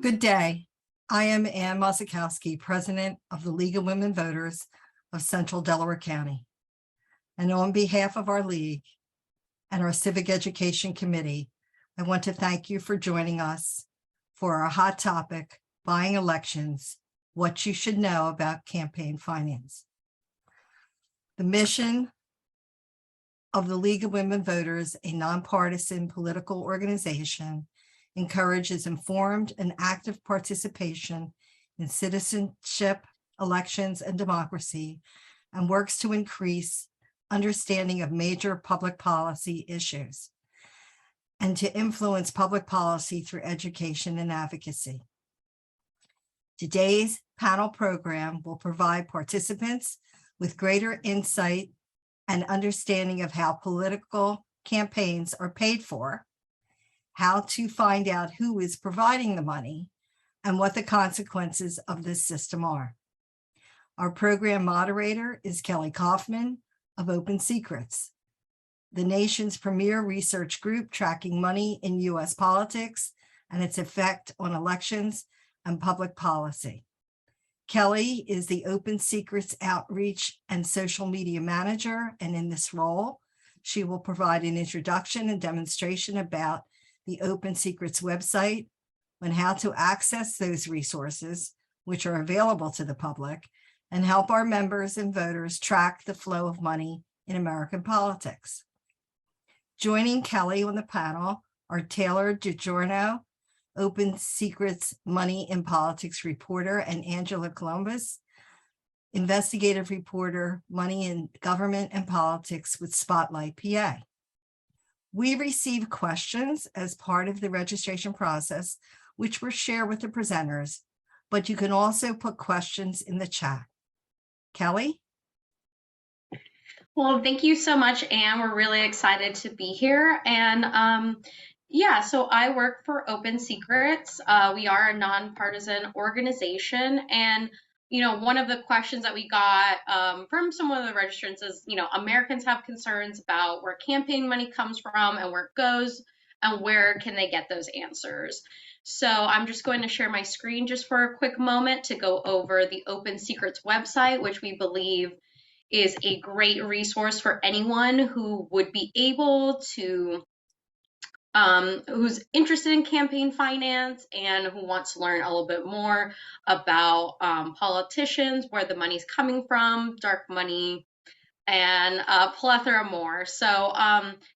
Good day. I am Ann Mazikowski, President of the League of Women Voters of Central Delaware County. And on behalf of our league and our Civic Education Committee, I want to thank you for joining us for our hot topic, Buying Elections, What You Should Know About Campaign Finance. The mission of the League of Women Voters, a nonpartisan political organization, encourages informed and active participation in citizenship, elections, and democracy, and works to increase understanding of major public policy issues and to influence public policy through education and advocacy. Today's panel program will provide participants with greater insight and understanding of how political campaigns are paid for, how to find out who is providing the money, and what the consequences of this system are. Our program moderator is Kelly Kaufman of OpenSecrets, the nation's premier research group tracking money in U.S. politics and its effect on elections and public policy. Kelly is the OpenSecrets Outreach and Social Media Manager, and in this role, she will provide an introduction and demonstration about the OpenSecrets website on how to access those resources, which are available to the public, and help our members and voters track the flow of money in American politics. Joining Kelly on the panel are Taylor Giorno, OpenSecrets Money in Politics reporter, and Angela Couloumbis, investigative reporter, Money in Government and Politics with Spotlight, PA. We receive questions as part of the registration process, which we'll share with the presenters, but you can also put questions in the chat. Kelly? Well, thank you so much, Anne. We're really excited to be here. And so I work for OpenSecrets. We are a nonpartisan organization. And one of the questions that we got from some of the registrants is, Americans have concerns about where campaign money comes from and where it goes, and where can they get those answers. So I'm just going to share my screen just for a quick moment to go over the OpenSecrets website, which we believe is a great resource for anyone who would be able to who's interested in campaign finance and who wants to learn a little bit more about politicians, where the money's coming from, dark money, and a plethora more. So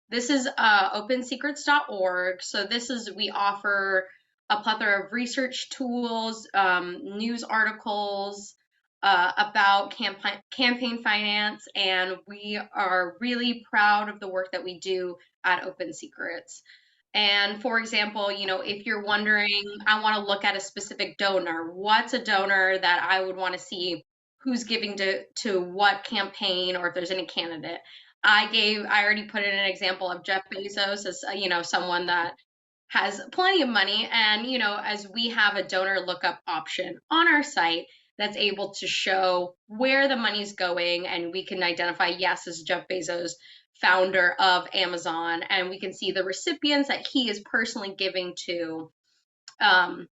this is opensecrets.org. So we offer a plethora of research tools, news articles about campaign finance, and we are really proud of the work that we do at OpenSecrets. And for example, if you're wondering, I want to look at a specific donor, what's a donor that I would want to see who's giving to what campaign, or if there's any candidate. I already put in an example of Jeff Bezos as, someone that has plenty of money. And, as we have a donor lookup option on our site that's able to show where the money's going, and we can identify, yes, this is Jeff Bezos, founder of Amazon, and we can see the recipients that he is personally giving to, and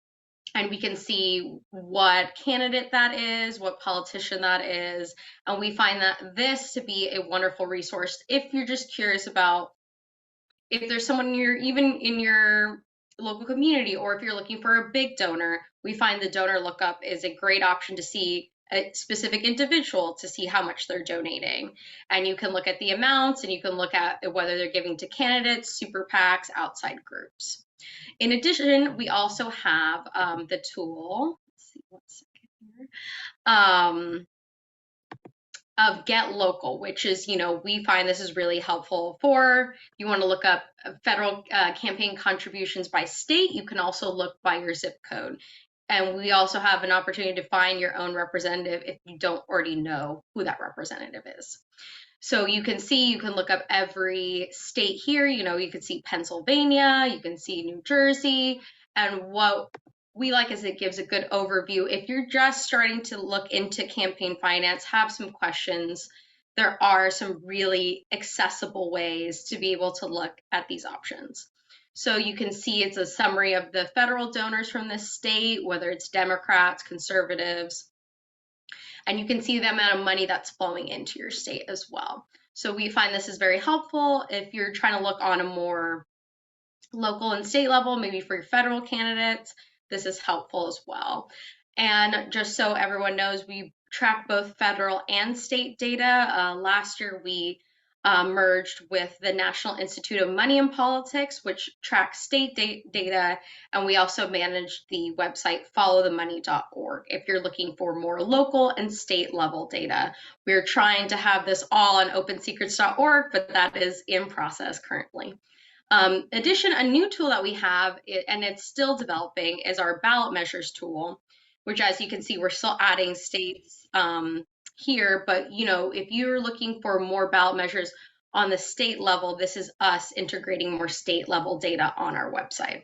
we can see what candidate that is, what politician that is, and we find that this to be a wonderful resource if you're just curious about if there's someone even in your local community, or if you're looking for a big donor. We find the donor lookup is a great option to see a specific individual, to see how much they're donating. And you can look at the amounts, and you can look at whether they're giving to candidates, super PACs, outside groups. In addition, we also have the tool, let's see, 1 second here, of Get Local, which is, we find this is really helpful for, you want to look up federal campaign contributions by state. You can also look by your zip code. And we also have an opportunity to find your own representative if you don't already know who that representative is. So you can look up every state here. You can see Pennsylvania, you can see New Jersey, and what we like is it gives a good overview. If you're just starting to look into campaign finance, have some questions, there are some really accessible ways to be able to look at these options. So you can see it's a summary of the federal donors from the state, whether it's Democrats, conservatives, and you can see the amount of money that's flowing into your state as well. So we find this is very helpful if you're trying to look on a more local and state level, maybe for your federal candidates. This is helpful as well. And just so everyone knows, we track both federal and state data. Last year, we merged with the National Institute of Money and Politics, which tracks state data, and we also manage the website followthemoney.org if you're looking for more local and state level data. We're trying to have this all on opensecrets.org, but that is in process currently. A new tool that we have, and it's still developing, is our ballot measures tool, which, as you can see, we're still adding states here, but if you're looking for more ballot measures on the state level, this is us integrating more state level data on our website.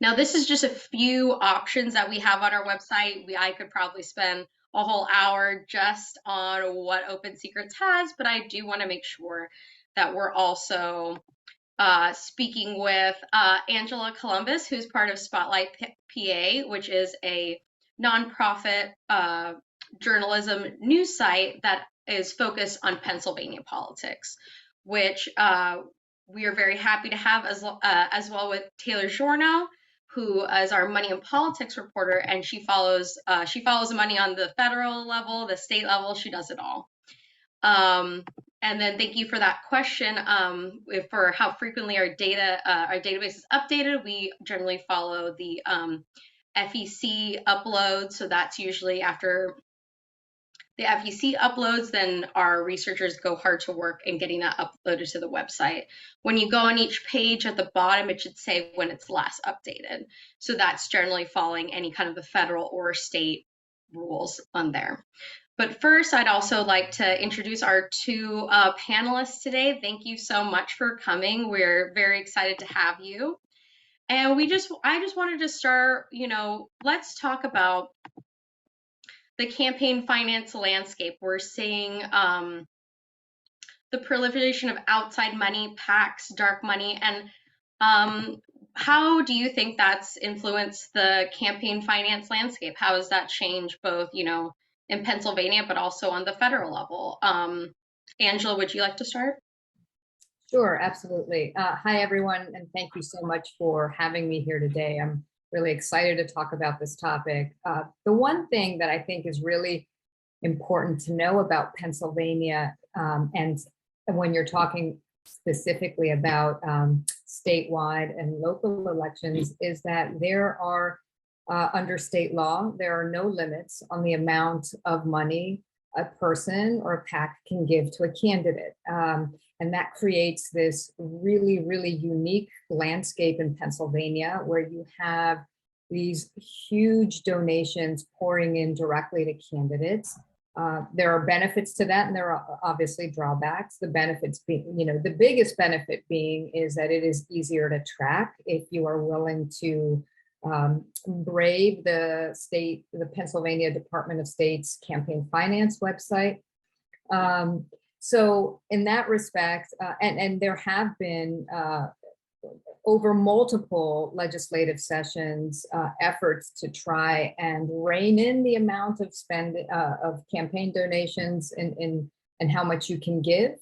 Now, this is just a few options that we have on our website. I could probably spend a whole hour just on what OpenSecrets has, but I do want to make sure that we're also speaking with Angela Couloumbis, who's part of Spotlight PA, which is a nonprofit journalism news site that is focused on Pennsylvania politics, which we are very happy to have as well with Taylor Giorno, who is our money and politics reporter, and she follows the money on the federal level, the state level. She does it all. And then thank you for that question. For how frequently our database is updated, we generally follow the FEC upload. So that's usually after the FEC uploads, then our researchers go hard to work in getting that uploaded to the website. When you go on each page at the bottom, it should say when it's last updated. So that's generally following any kind of the federal or state rules on there. But first, I'd also like to introduce our two panelists today. Thank you so much for coming. We're very excited to have you. And I just wanted to start, let's talk about the campaign finance landscape. We're seeing the proliferation of outside money, PACs, dark money, and how do you think that's influenced the campaign finance landscape? How has that changed both, in Pennsylvania, but also on the federal level? Angela, would you like to start? Sure, absolutely. Hi, everyone, and thank you so much for having me here today. I'm really excited to talk about this topic. The one thing that I think is really important to know about Pennsylvania, and when you're talking specifically about statewide and local elections, is that there are, under state law, there are no limits on the amount of money a person or a PAC can give to a candidate. And that creates this really, really unique landscape in Pennsylvania where you have these huge donations pouring in directly to candidates. There are benefits to that, and there are obviously drawbacks. The benefits being, the biggest benefit being is that it is easier to track if you are willing to brave the Pennsylvania Department of State's campaign finance website. So in that respect, and there have been over multiple legislative sessions efforts to try and rein in the amount of of campaign donations and how much you can give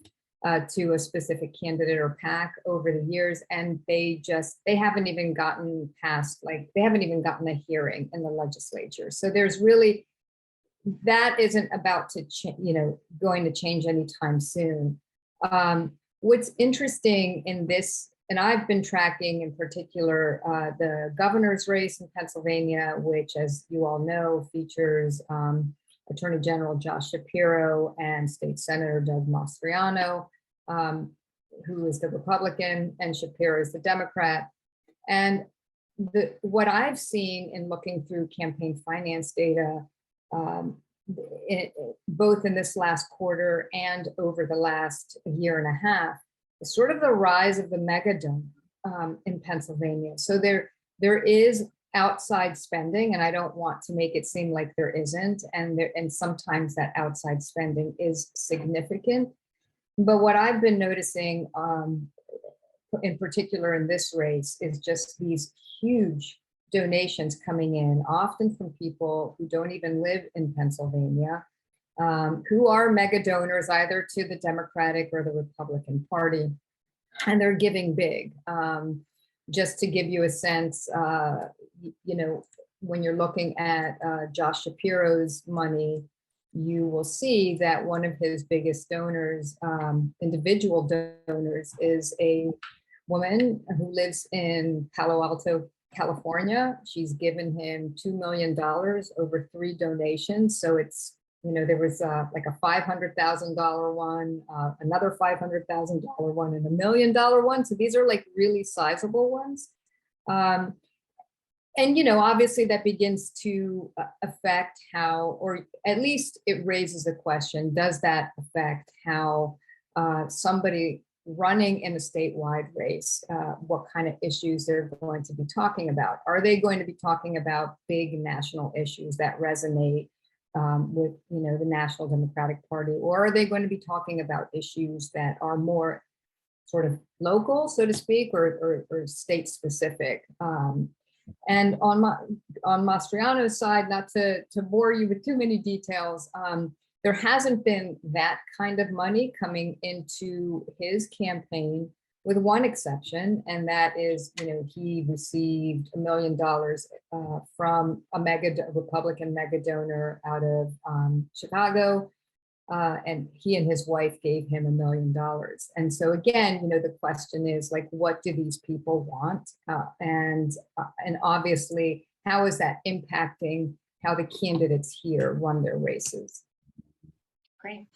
to a specific candidate or PAC over the years, and they haven't even gotten past, they haven't even gotten a hearing in the legislature. So there's really, that isn't about to going to change anytime soon. What's interesting in this, and I've been tracking in particular the governor's race in Pennsylvania, which, as you all know, features Attorney General Josh Shapiro and State Senator Doug Mastriano, who is the Republican, and Shapiro is the Democrat. And what I've seen in looking through campaign finance data, both in this last quarter and over the last year and a half, is sort of the rise of the mega donor in Pennsylvania. So there is outside spending, and I don't want to make it seem like there isn't, and sometimes that outside spending is significant. But what I've been noticing in particular in this race, is just these huge donations coming in, often from people who don't even live in Pennsylvania, who are mega donors either to the Democratic or the Republican Party, and they're giving big. Just to give you a sense, when you're looking at Josh Shapiro's money, you will see that one of his biggest donors, individual donors, is a woman who lives in Palo Alto, California. She's given him $2 million over 3 donations. So it's, there was like a $500,000 one, another $500,000 one, and $1 million one. So these are like really sizable ones. And, obviously that begins to affect how, or at least it raises the question, does that affect how somebody running in a statewide race, what kind of issues they're going to be talking about? Are they going to be talking about big national issues that resonate with, the National Democratic Party? Or are they going to be talking about issues that are more sort of local, so to speak, or state specific? And on Mastriano's side, not to bore you with too many details, there hasn't been that kind of money coming into his campaign, with one exception, and that is, he received $1 million from a Republican mega donor out of Chicago. And he and his wife gave him $1 million. And so again, the question is, like, what do these people want? And obviously, how is that impacting how the candidates here run their races? Great.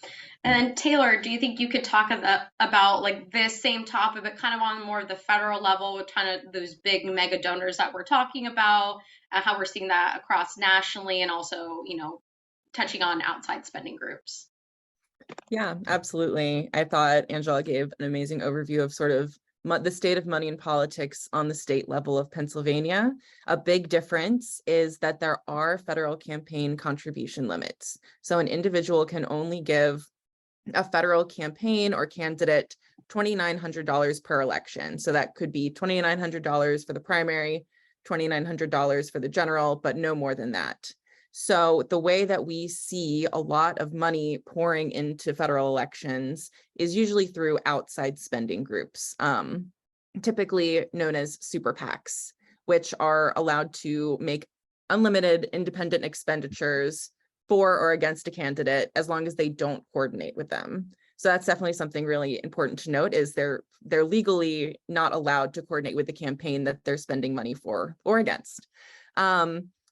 And Taylor, do you think you could talk about like this same topic, but kind of on more of the federal level, with kind of those big mega donors that we're talking about, how we're seeing that across nationally, and also, touching on outside spending groups? Yeah, absolutely. I thought Angela gave an amazing overview of sort of the state of money and politics on the state level of Pennsylvania. A big difference is that there are federal campaign contribution limits. So an individual can only give a federal campaign or candidate $2,900 per election. So that could be $2,900 for the primary, $2,900 for the general, but no more than that. So the way that we see a lot of money pouring into federal elections is usually through outside spending groups, typically known as super PACs, which are allowed to make unlimited independent expenditures for or against a candidate as long as they don't coordinate with them. So that's definitely something really important to note, is they're legally not allowed to coordinate with the campaign that they're spending money for or against.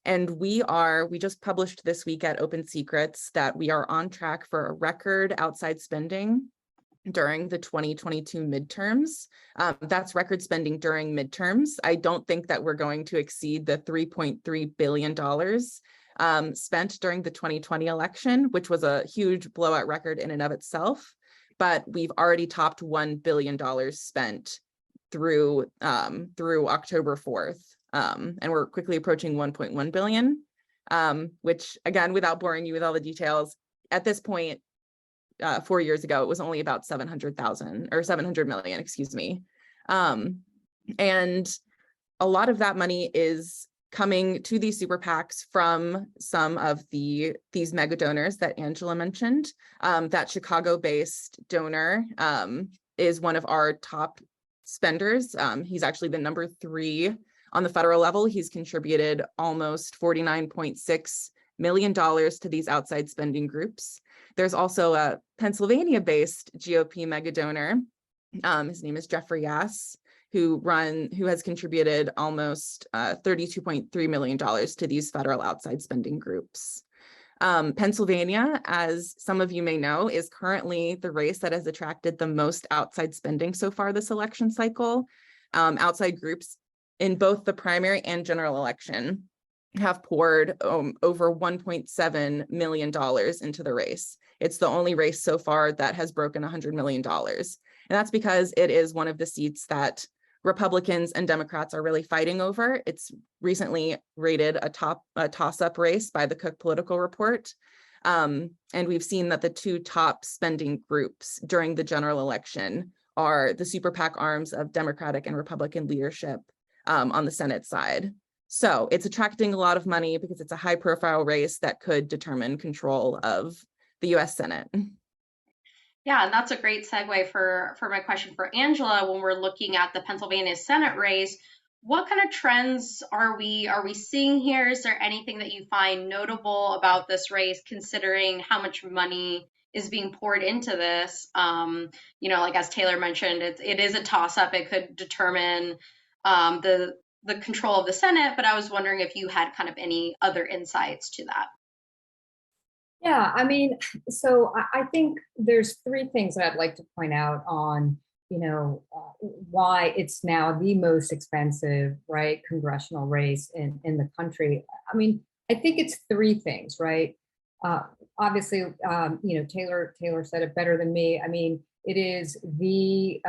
And we just published this week at OpenSecrets that we are on track for a record outside spending during the 2022 midterms. That's record spending during midterms. I don't think that we're going to exceed the $3.3 billion spent during the 2020 election, which was a huge blowout record in and of itself. But we've already topped $1 billion spent through October 4th. And we're quickly approaching 1.1 billion, which, again, without boring you with all the details, at this point, 4 years ago, it was only about 700,000 or 700 million, excuse me. And a lot of that money is coming to these super PACs from some of these mega donors that Angela mentioned. That Chicago-based donor is one of our top spenders. He's actually the number 3 on the federal level. He's contributed almost $49.6 million to these outside spending groups. There's also a Pennsylvania-based GOP mega donor. His name is Jeffrey Yass, who has contributed almost $32.3 million to these federal outside spending groups. Pennsylvania, as some of you may know, is currently the race that has attracted the most outside spending so far this election cycle. Outside groups in both the primary and general election have poured over $1.7 million into the race. It's the only race so far that has broken $100 million. And that's because it is one of the seats that Republicans and Democrats are really fighting over. It's recently rated a toss-up race by the Cook Political Report. And we've seen that the 2 top spending groups during the general election are the super PAC arms of Democratic and Republican leadership on the Senate side. So it's attracting a lot of money because it's a high profile race that could determine control of the US Senate. Yeah, and that's a great segue for my question for Angela. When we're looking at the Pennsylvania Senate race, what kind of trends are we seeing here? Is there anything that you find notable about this race, considering how much money is being poured into this? Like as Taylor mentioned, it is a toss-up. It could determine the control of the Senate, but I was wondering if you had kind of any other insights to that. Yeah, I mean, so I think there's three things that I'd like to point out on, why it's now the most expensive, right, congressional race in the country. I mean, I think it's three things, right? Obviously, Taylor said it better than me. I mean, it is the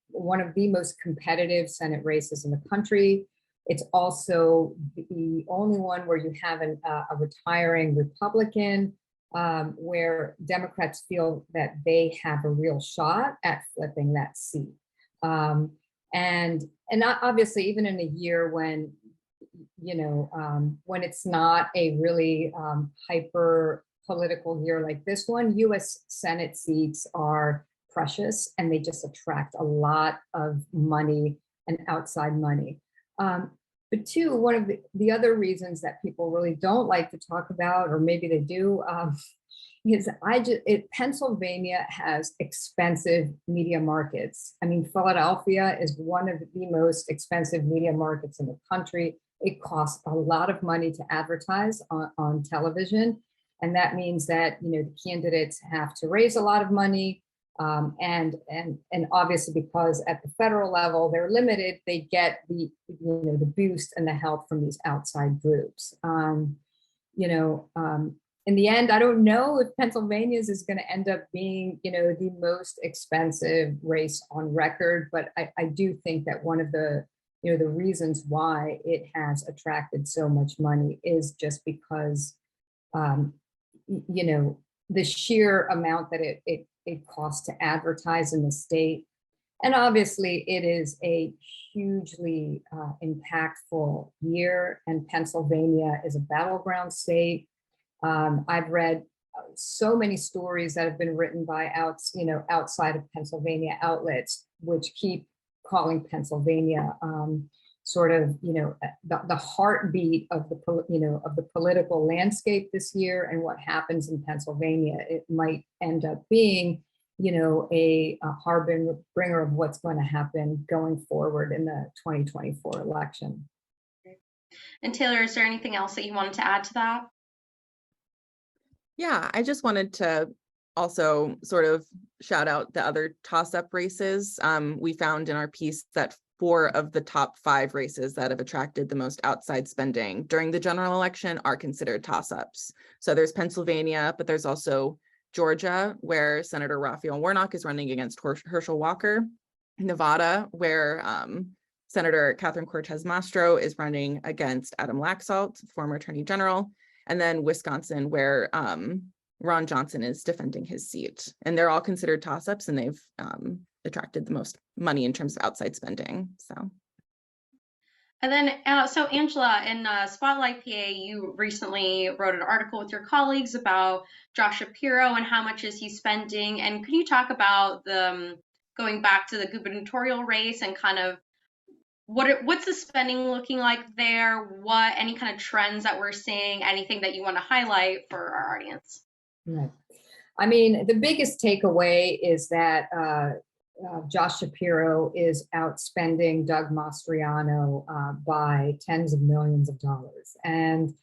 one of the most competitive Senate races in the country. It's also the only one where you have a retiring Republican, where Democrats feel that they have a real shot at flipping that seat. And obviously, even in a year when, when it's not a really hyper political year like this one, US Senate seats are precious and they just attract a lot of money and outside money. But two, one of the other reasons that people really don't like to talk about, or maybe they do, is Pennsylvania has expensive media markets. I mean, Philadelphia is one of the most expensive media markets in the country. It costs a lot of money to advertise on television. And that means that, the candidates have to raise a lot of money. And obviously, because at the federal level they're limited, they get the boost and the help from these outside groups. In the end, I don't know if Pennsylvania's is going to end up being the most expensive race on record, but I do think that one of the the reasons why it has attracted so much money is just because the sheer amount that it costs to advertise in the state. And obviously it is a hugely impactful year, and Pennsylvania is a battleground state. I've read so many stories that have been written by outside of Pennsylvania outlets, which keep calling Pennsylvania sort of the heartbeat of the political landscape this year. And what happens in Pennsylvania, it might end up being a harbinger of what's going to happen going forward in the 2024 election. And Taylor, is there anything else that you wanted to add to that? Yeah, I just wanted to also sort of shout out the other toss-up races. We found in our piece that 4 of the top 5 races that have attracted the most outside spending during the general election are considered toss-ups. So there's Pennsylvania, but there's also Georgia, where Senator Raphael Warnock is running against Herschel Walker, Nevada, where Senator Catherine Cortez Masto is running against Adam Laxalt, former Attorney General, and then Wisconsin, where Ron Johnson is defending his seat. And they're all considered toss-ups, and they've attracted the most money in terms of outside spending. So. And then, so Angela, in Spotlight PA, you recently wrote an article with your colleagues about Josh Shapiro and how much is he spending. And could you talk about going back to the gubernatorial race and kind of what's the spending looking like there? Any kind of trends that we're seeing? Anything that you want to highlight for our audience? Right. I mean, the biggest takeaway is that Josh Shapiro is outspending Doug Mastriano by tens of millions of dollars. And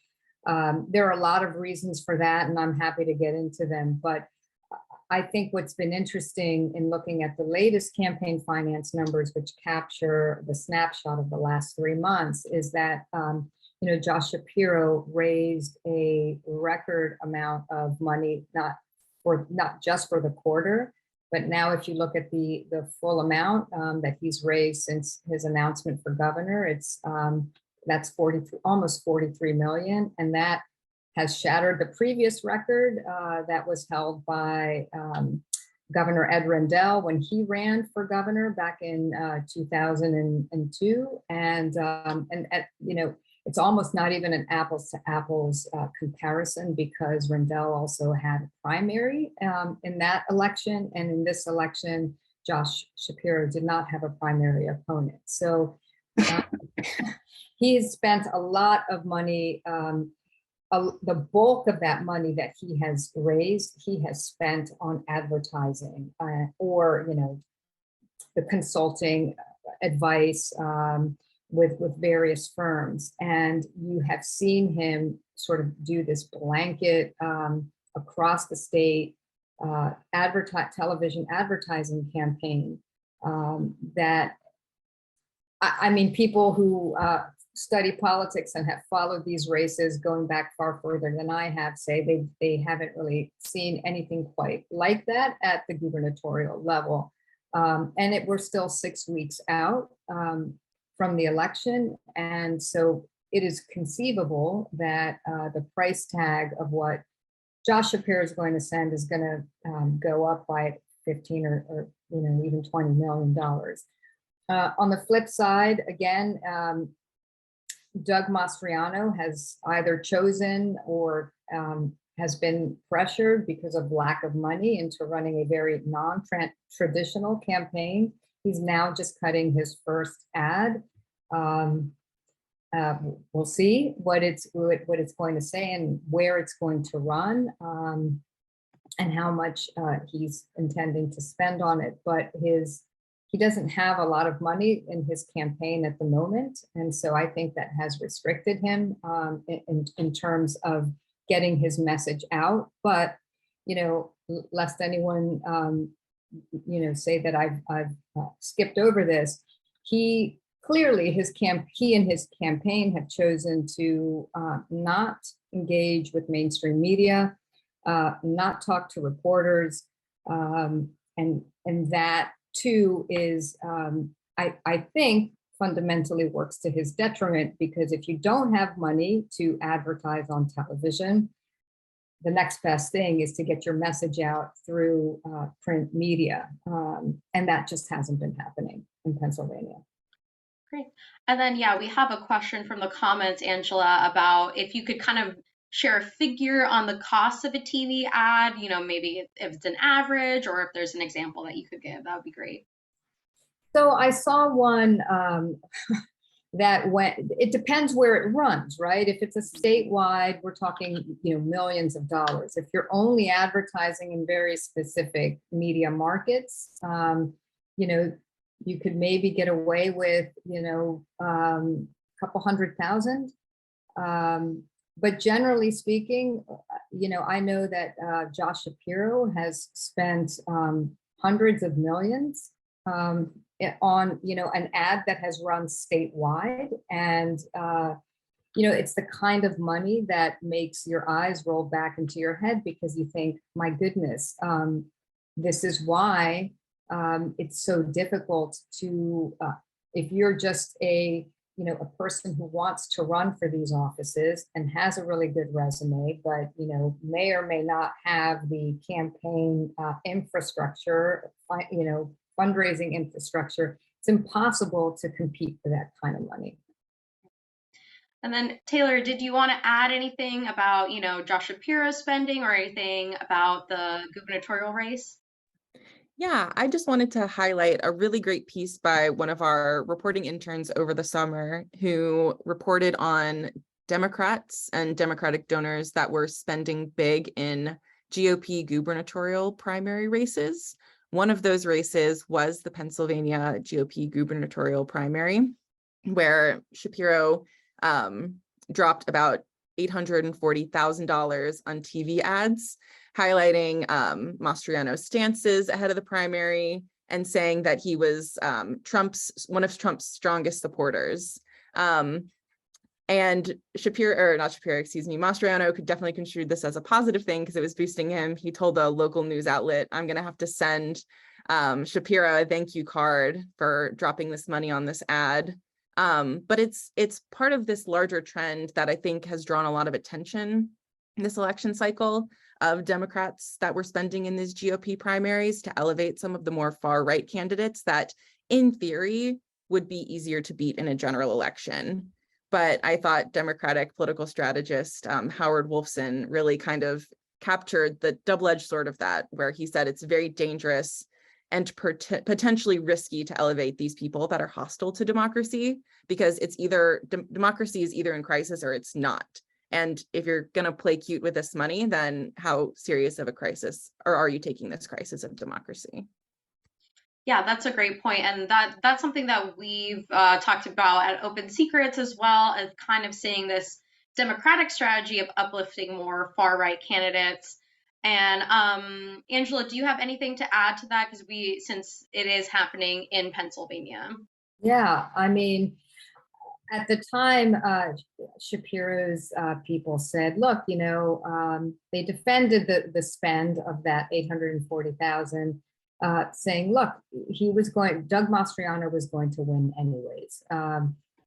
there are a lot of reasons for that, and I'm happy to get into them. But I think what's been interesting in looking at the latest campaign finance numbers, which capture the snapshot of the last 3 months, is that Josh Shapiro raised a record amount of money, not just for the quarter, but now if you look at the full amount that he's raised since his announcement for governor, that's almost 43 million, and that has shattered the previous record that was held by Governor Ed Rendell when he ran for governor back in 2002, and you know, it's almost not even an apples to apples comparison, because Rendell also had a primary in that election, and in this election, Josh Shapiro did not have a primary opponent. So he has spent a lot of money. The bulk of that money that he has raised, he has spent on advertising or, you know, the consulting advice with various firms. And you have seen him sort of do this blanket across the state television advertising campaign that, I mean, people who study politics and have followed these races going back far further than I have say they haven't really seen anything quite like that at the gubernatorial level. And we're still 6 weeks out from the election. And so it is conceivable that the price tag of what Josh Shapiro is going to send is going to go up by 15 or you know, even $20 million. On the flip side, again, Doug Mastriano has either chosen or has been pressured because of lack of money into running a very non-traditional campaign. He's now just cutting his first ad. We'll see what it's going to say and where it's going to run, and how much he's intending to spend on it. But he doesn't have a lot of money in his campaign at the moment. And so I think that has restricted him in terms of getting his message out. But, you know, lest anyone, you know, say that I've skipped over this, he clearly, he and his campaign have chosen to not engage with mainstream media, not talk to reporters, and that too is, I think, fundamentally works to his detriment, because if you don't have money to advertise on television, the next best thing is to get your message out through print media. And that just hasn't been happening in Pennsylvania. Great. And then, yeah, we have a question from the comments, Angela, about if you could kind of share a figure on the cost of a TV ad, you know, maybe if it's an average or if there's an example that you could give, that would be great. So I saw one that it depends where it runs, right? If it's a statewide, we're talking, you know, millions of dollars. If you're only advertising in very specific media markets, you know, you could maybe get away with, you know, a couple $100,000. But generally speaking, you know, I know that Josh Shapiro has spent hundreds of millions on, you know, an ad that has run statewide. And, you know, it's the kind of money that makes your eyes roll back into your head, because you think, my goodness, this is why it's so difficult to, if you're just you know, a person who wants to run for these offices and has a really good resume, but, you know, may or may not have the campaign infrastructure, you know, fundraising infrastructure, it's impossible to compete for that kind of money. And then, Taylor, did you want to add anything about, you know, Josh Shapiro's spending or anything about the gubernatorial race? Yeah, I just wanted to highlight a really great piece by one of our reporting interns over the summer who reported on Democrats and Democratic donors that were spending big in GOP gubernatorial primary races. One of those races was the Pennsylvania GOP gubernatorial primary, where Shapiro dropped about $840,000 on TV ads, highlighting Mastriano's stances ahead of the primary and saying that he was one of Trump's strongest supporters. And Mastriano could definitely construe this as a positive thing because it was boosting him. He told a local news outlet, "I'm going to have to send Shapiro a thank you card for dropping this money on this ad." But it's part of this larger trend that I think has drawn a lot of attention in this election cycle of Democrats that were spending in these GOP primaries to elevate some of the more far-right candidates that, in theory, would be easier to beat in a general election. But I thought Democratic political strategist Howard Wolfson really kind of captured the double-edged sword of that, where he said it's very dangerous and potentially risky to elevate these people that are hostile to democracy, because it's either democracy is either in crisis or it's not. And if you're going to play cute with this money, then how serious of a crisis, or are you taking this crisis of democracy? Yeah, that's a great point. And that's something that we've talked about at Open Secrets, as well as kind of seeing this Democratic strategy of uplifting more far-right candidates. And Angela, do you have anything to add to that? Because since it is happening in Pennsylvania. Yeah, I mean, at the time, Shapiro's people said, look, they defended the spend of that $840,000, saying, look, Doug Mastriano was going to win anyways.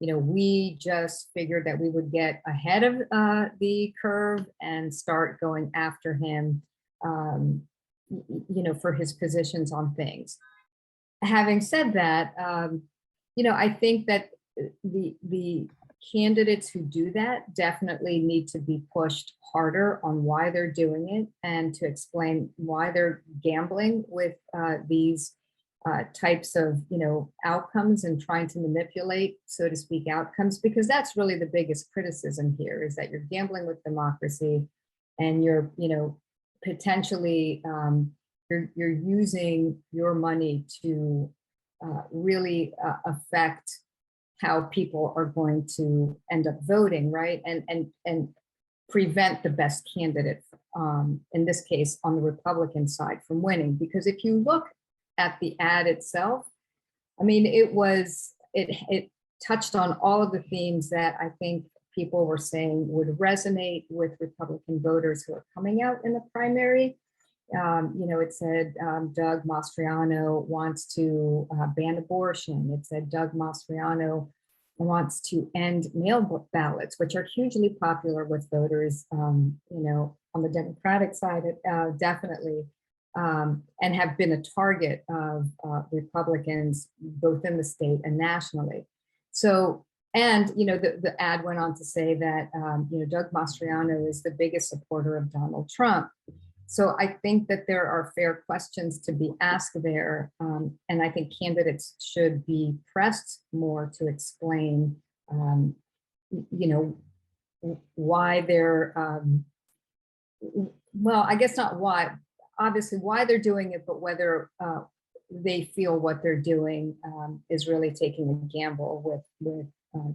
We just figured that we would get ahead of the curve and start going after him, for his positions on things. Having said that, I think that the candidates who do that definitely need to be pushed harder on why they're doing it, and to explain why they're gambling with these types of outcomes and trying to manipulate, so to speak, outcomes, because that's really the biggest criticism here, is that you're gambling with democracy, and you're potentially you're using your money to really affect how people are going to end up voting, right? And prevent the best candidate, in this case, on the Republican side, from winning. Because if you look at the ad itself, I mean, it touched on all of the themes that I think people were saying would resonate with Republican voters who are coming out in the primary. It said Doug Mastriano wants to ban abortion. It said Doug Mastriano wants to end mail ballots, which are hugely popular with voters, on the Democratic side, definitely, and have been a target of Republicans, both in the state and nationally. So, and, the ad went on to say that, Doug Mastriano is the biggest supporter of Donald Trump. So I think that there are fair questions to be asked there. And I think candidates should be pressed more to explain, why they're, well, I guess not why, obviously why they're doing it, but whether they feel what they're doing is really taking a gamble with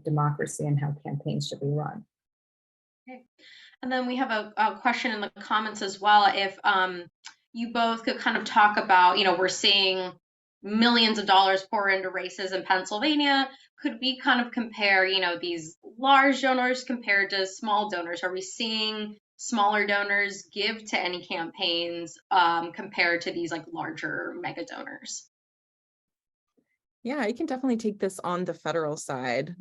democracy and how campaigns should be run. Okay. And then we have a question in the comments as well. If you both could kind of talk about, we're seeing millions of dollars pour into races in Pennsylvania. Could we kind of compare, these large donors compared to small donors? Are we seeing smaller donors give to any campaigns compared to these like larger mega donors? Yeah, I can definitely take this on the federal side.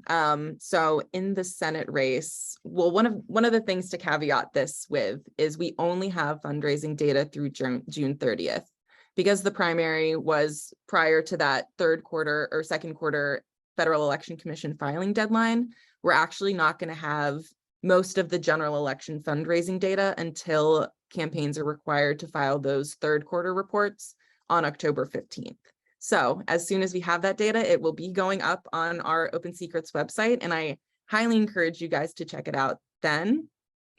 So in the Senate race, well, one of the things to caveat this with is we only have fundraising data through June 30th, because the primary was prior to that third quarter or second quarter Federal Election Commission filing deadline. We're actually not going to have most of the general election fundraising data until campaigns are required to file those third quarter reports on October 15th. So as soon as we have that data, it will be going up on our Open Secrets website, and I highly encourage you guys to check it out then.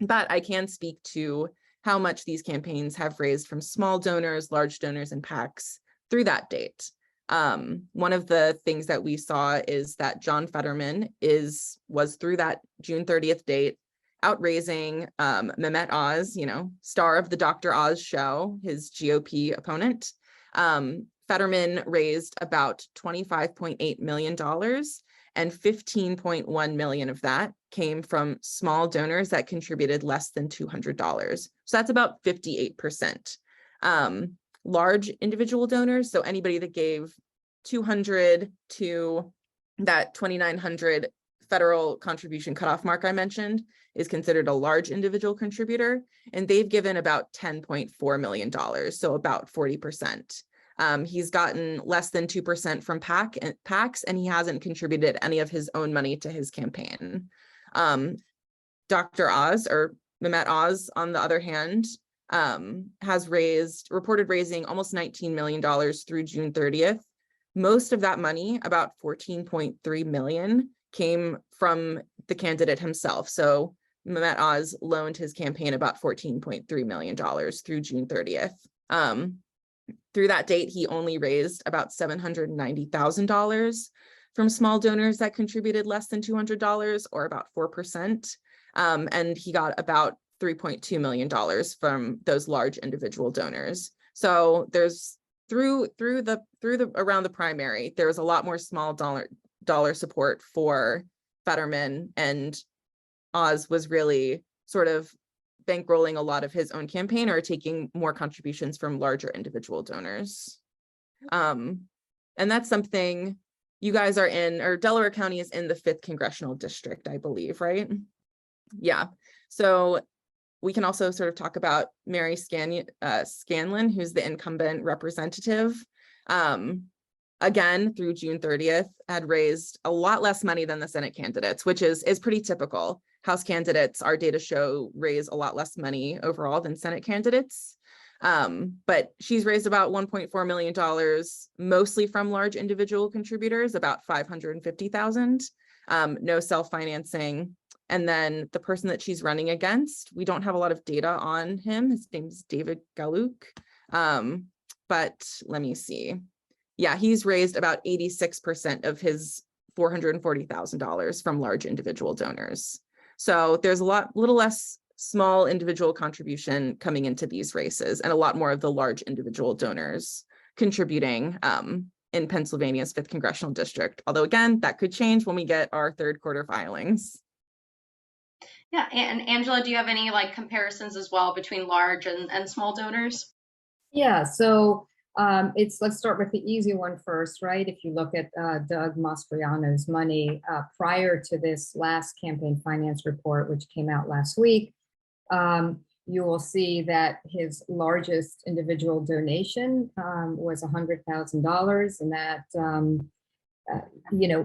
But I can speak to how much these campaigns have raised from small donors, large donors, and PACs through that date. One of the things that we saw is that John Fetterman was through that June 30th date out raising Mehmet Oz, star of the Dr. Oz show, his GOP opponent. Fetterman raised about $25.8 million, and $15.1 million of that came from small donors that contributed less than $200. So that's about 58%. Large individual donors, so anybody that gave $200 to that $2,900 federal contribution cutoff mark I mentioned is considered a large individual contributor, and they've given about $10.4 million, so about 40%. He's gotten less than 2% from PACs, and he hasn't contributed any of his own money to his campaign. Dr. Oz, or Mehmet Oz, on the other hand, has reported raising almost $19 million through June 30th. Most of that money, about $14.3 million, came from the candidate himself. So Mehmet Oz loaned his campaign about $14.3 million through June 30th. Through that date, he only raised about $790,000 from small donors that contributed less than $200, or about 4%. And he got about $3.2 million from those large individual donors. So there's through around the primary, there was a lot more small dollar support for Fetterman, and Oz was really sort of bankrolling a lot of his own campaign or taking more contributions from larger individual donors. And that's something you guys are in, or Delaware County is in the 5th congressional district, I believe, right? Yeah. So we can also sort of talk about Mary Scanlon, who's the incumbent representative. Again, through June 30th, had raised a lot less money than the Senate candidates, which is pretty typical. House candidates, our data show, raise a lot less money overall than Senate candidates. But she's raised about $1.4 million, mostly from large individual contributors, about $550,000, no self-financing. And then the person that she's running against, we don't have a lot of data on him. His name's David Galuk. But let me see. Yeah, he's raised about 86% of his $440,000 from large individual donors. So there's a little less small individual contribution coming into these races, and a lot more of the large individual donors contributing in Pennsylvania's 5th congressional district. Although again, that could change when we get our 3rd quarter filings. Yeah, and Angela, do you have any comparisons as well between large and small donors? Yeah, so let's start with the easy one first, right? If you look at Doug Mastriano's money prior to this last campaign finance report, which came out last week, you will see that his largest individual donation was $100,000, and that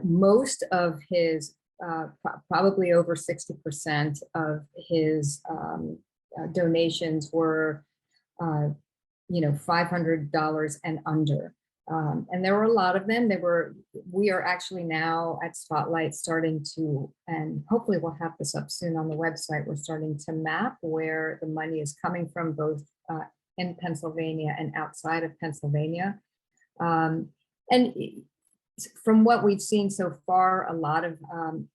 most of his probably over 60% of his donations were $500 and under. And there were a lot of them. We are actually now at Spotlight starting to, and hopefully we'll have this up soon on the website, we're starting to map where the money is coming from, both in Pennsylvania and outside of Pennsylvania. And from what we've seen so far, a lot of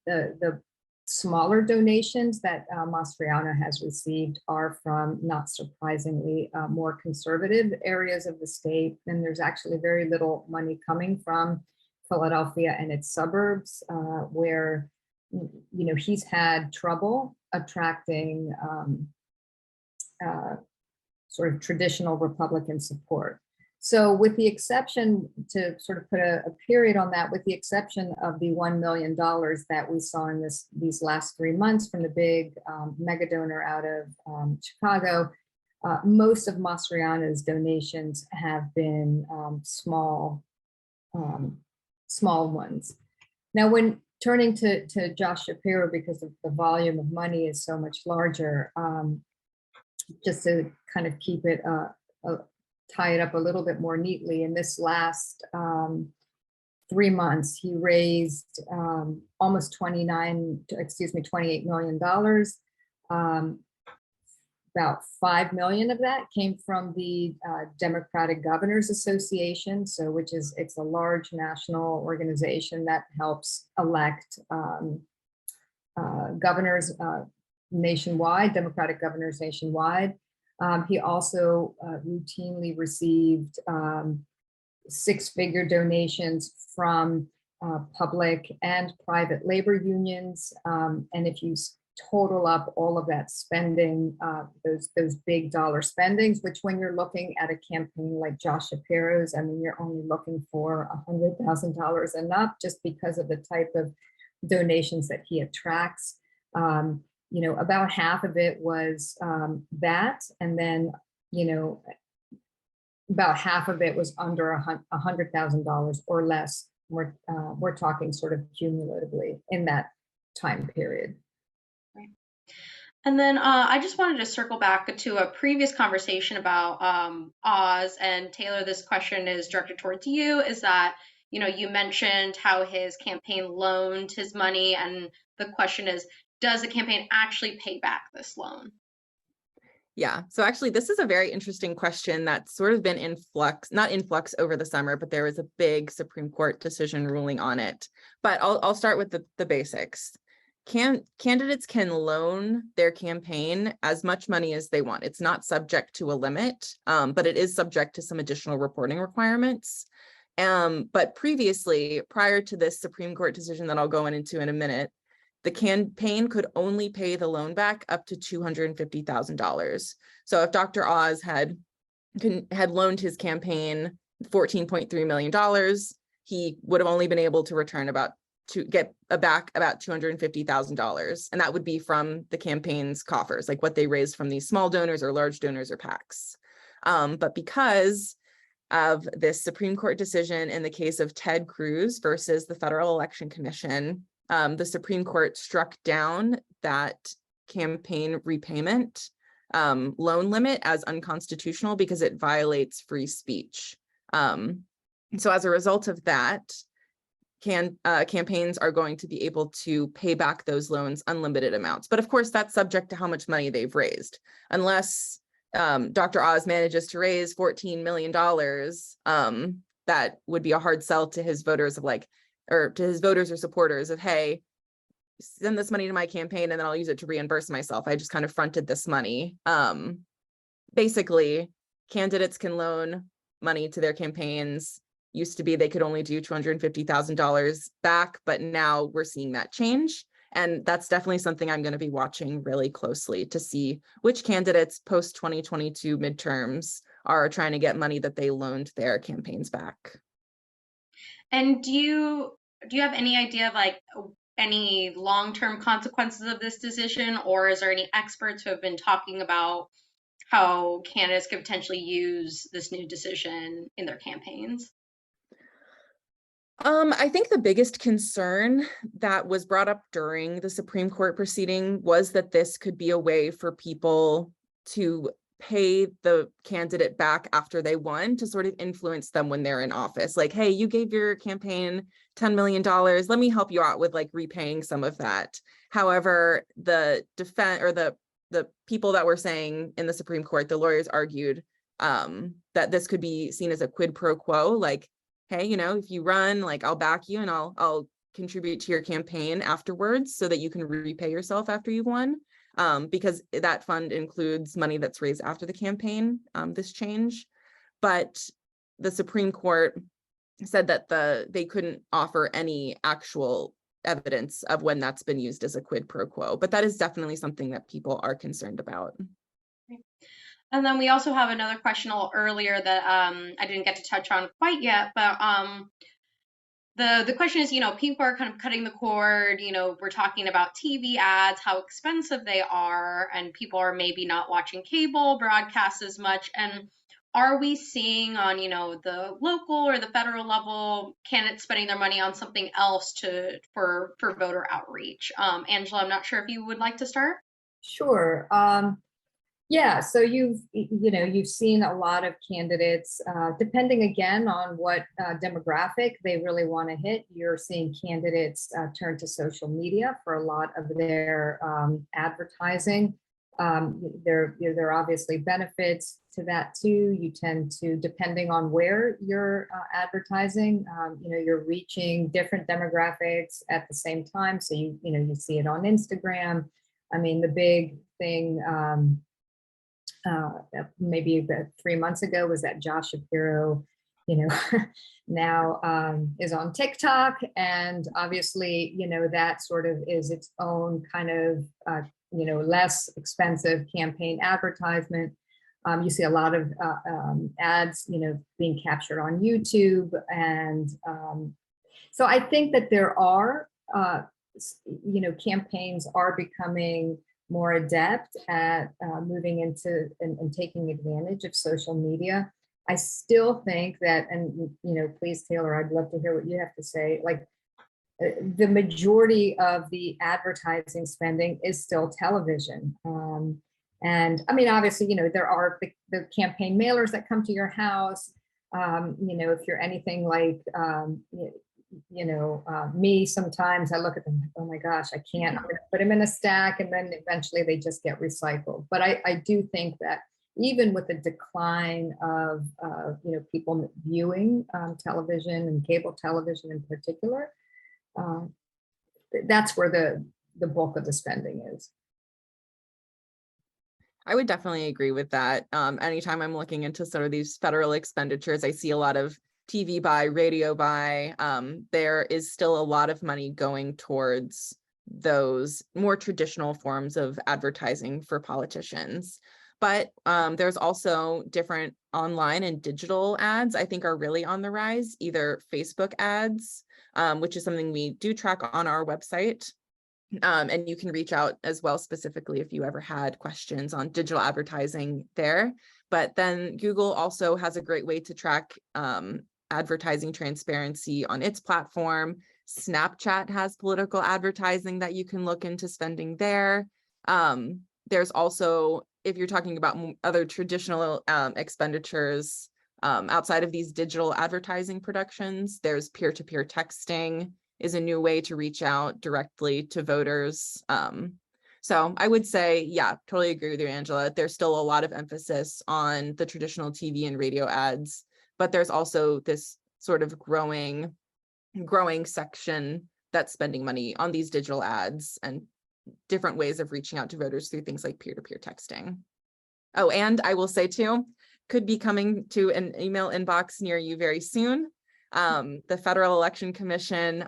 the smaller donations that Mastriano has received are from, not surprisingly, more conservative areas of the state. And there's actually very little money coming from Philadelphia and its suburbs, where he's had trouble attracting sort of traditional Republican support. So with the exception, to sort of put a period on that, with the exception of the $1 million that we saw in these last 3 months from the big mega donor out of Chicago, most of Mastriano's donations have been small ones. Now, when turning to Josh Shapiro, because of the volume of money is so much larger, just to kind of keep it tie it up a little bit more neatly, in this last 3 months, he raised almost $28 million. About $5 million of that came from the Democratic Governors Association, it's a large national organization that helps elect governors nationwide, Democratic governors nationwide. He also routinely received 6-figure donations from public and private labor unions. And if you total up all of that spending, those big dollar spendings, which when you're looking at a campaign like Josh Shapiro's, I mean, you're only looking for $100,000 and up, just because of the type of donations that he attracts. You know, about half of it was that, and then, you know, about half of it was under $100,000 or less. We're talking sort of cumulatively in that time period. Right. And then I just wanted to circle back to a previous conversation about Oz, and Taylor, this question is directed towards you, is that, you know, you mentioned how his campaign loaned his money, and the question is, does the campaign actually pay back this loan? Yeah, so actually this is a very interesting question that's sort of been in flux, not in flux over the summer, but there was a big Supreme Court decision ruling on it. But I'll start with the basics. Candidates can loan their campaign as much money as they want. It's not subject to a limit, but it is subject to some additional reporting requirements. But previously, prior to this Supreme Court decision that I'll go into in a minute, the campaign could only pay the loan back up to $250,000. So if Dr. Oz had loaned his campaign $14.3 million, he would have only been able to return back about $250,000. And that would be from the campaign's coffers, like what they raised from these small donors or large donors or PACs. But because of this Supreme Court decision in the case of Ted Cruz versus the Federal Election Commission, the Supreme Court struck down that campaign repayment loan limit as unconstitutional because it violates free speech. So as a result of that, campaigns are going to be able to pay back those loans unlimited amounts. But of course, that's subject to how much money they've raised. Unless Dr. Oz manages to raise $14 million, that would be a hard sell to his voters of like, or to his voters or supporters of, hey, send this money to my campaign and then I'll use it to reimburse myself. I just kind of fronted this money. Basically, candidates can loan money to their campaigns. Used to be they could only do $250,000 back, but now we're seeing that change. And that's definitely something I'm going to be watching really closely to see which candidates post 2022 midterms are trying to get money that they loaned their campaigns back. And do you have any idea of like any long-term consequences of this decision, or is there any experts who have been talking about how candidates could potentially use this new decision in their campaigns? I think the biggest concern that was brought up during the Supreme Court proceeding was that this could be a way for people to pay the candidate back after they won to sort of influence them when they're in office. Like, hey, you gave your campaign $10 million. Let me help you out with like repaying some of that. However, the defense or the people that were saying in the Supreme Court, the lawyers argued that this could be seen as a quid pro quo, like, hey, you know, if you run, like I'll back you and I'll contribute to your campaign afterwards so that you can repay yourself after you've won. Because that fund includes money that's raised after the campaign, this change. But the Supreme Court said that they couldn't offer any actual evidence of when that's been used as a quid pro quo. But that is definitely something that people are concerned about. And then we also have another question a little earlier that I didn't get to touch on quite yet, but the question is, you know, people are kind of cutting the cord, you know, we're talking about TV ads, how expensive they are, and people are maybe not watching cable broadcasts as much. And are we seeing on, you know, the local or the federal level candidates spending their money on something else for voter outreach? Angela, I'm not sure if you would like to start. Sure. Yeah, so you've seen a lot of candidates, depending again on what demographic they really want to hit. You're seeing candidates turn to social media for a lot of their advertising. There are obviously benefits to that too. You tend to, depending on where you're advertising, you're reaching different demographics at the same time. So you see it on Instagram. I mean, the big thing. Maybe about 3 months ago was that Josh Shapiro, now is on TikTok, and obviously, that sort of is its own kind of, less expensive campaign advertisement. You see a lot of ads, being captured on YouTube, and so I think that there are campaigns are becoming more adept at moving into and taking advantage of social media. I still think that, and please, Taylor, I'd love to hear what you have to say. Like, the majority of the advertising spending is still television. And I mean, obviously, there are the campaign mailers that come to your house. If you're anything like, me, sometimes I look at them, oh my gosh, I can't, I'm gonna put them in a stack, and then eventually they just get recycled. But I do think that even with the decline of people viewing television and cable television in particular, that's where the bulk of the spending is. I would definitely agree with that. Anytime I'm looking into sort of these federal expenditures, I see a lot of TV buy, radio buy. There is still a lot of money going towards those more traditional forms of advertising for politicians. But there's also different online and digital ads, I think, are really on the rise, either Facebook ads, which is something we do track on our website. And you can reach out as well, specifically if you ever had questions on digital advertising there. But then Google also has a great way to track advertising transparency on its platform. Snapchat has political advertising that you can look into spending there. There's also, if you're talking about other traditional expenditures outside of these digital advertising productions, there's peer-to-peer texting is a new way to reach out directly to voters. So I would say, yeah, totally agree with you, Angela. There's still a lot of emphasis on the traditional TV and radio ads, but there's also this sort of growing section that's spending money on these digital ads and different ways of reaching out to voters through things like peer-to-peer texting. Oh, and I will say too, could be coming to an email inbox near you very soon. The Federal Election Commission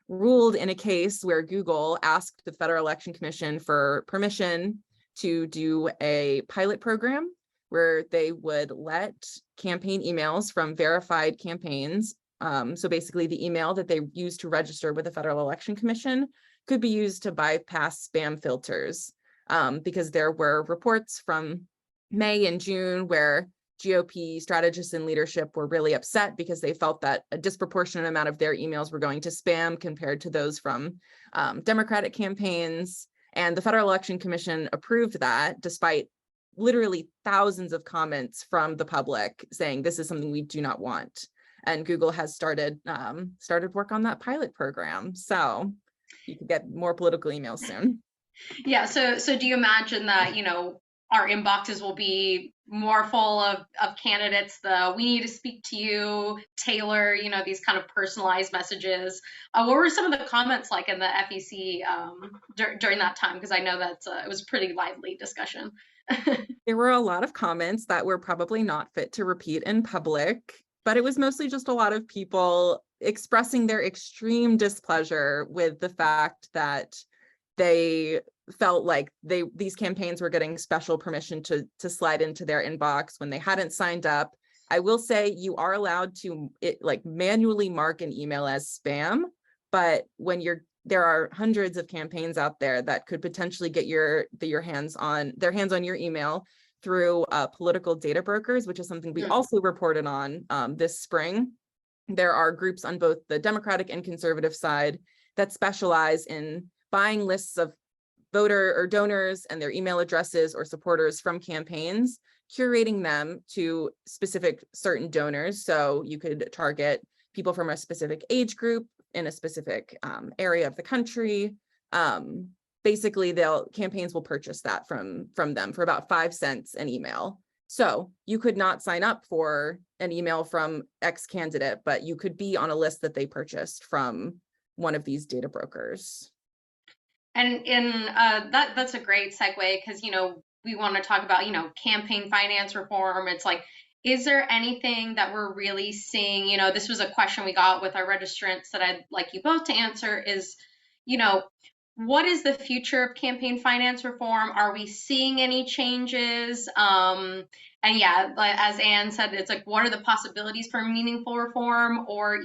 ruled in a case where Google asked the Federal Election Commission for permission to do a pilot program where they would let campaign emails from verified campaigns. So basically the email that they use to register with the Federal Election Commission could be used to bypass spam filters, because there were reports from May and June where GOP strategists and leadership were really upset because they felt that a disproportionate amount of their emails were going to spam compared to those from Democratic campaigns. And the Federal Election Commission approved that despite literally thousands of comments from the public saying this is something we do not want. And Google has started work on that pilot program. So you can get more political emails soon. Yeah, so do you imagine that, our inboxes will be more full of candidates, we need to speak to you, Taylor, these kind of personalized messages? What were some of the comments like in the FEC during that time? Because I know that it was a pretty lively discussion. There were a lot of comments that were probably not fit to repeat in public, but it was mostly just a lot of people expressing their extreme displeasure with the fact that they felt like these campaigns were getting special permission to slide into their inbox when they hadn't signed up. I will say you are allowed to manually mark an email as spam, but when there are hundreds of campaigns out there that could potentially get their hands on your email through political data brokers, which is something we also reported on this spring. There are groups on both the Democratic and conservative side that specialize in buying lists of voter or donors and their email addresses or supporters from campaigns, curating them to specific certain donors. So you could target people from a specific age group in a specific area of the country. Basically, campaigns will purchase that from them for about 5 cents an email. So you could not sign up for an email from X candidate, but you could be on a list that they purchased from one of these data brokers. And that's a great segue, because we want to talk about campaign finance reform. It's like, is there anything that we're really seeing? This was a question we got with our registrants that I'd like you both to answer is, what is the future of campaign finance reform? Are we seeing any changes? And yeah, as Anne said, it's like, what are the possibilities for meaningful reform? Or,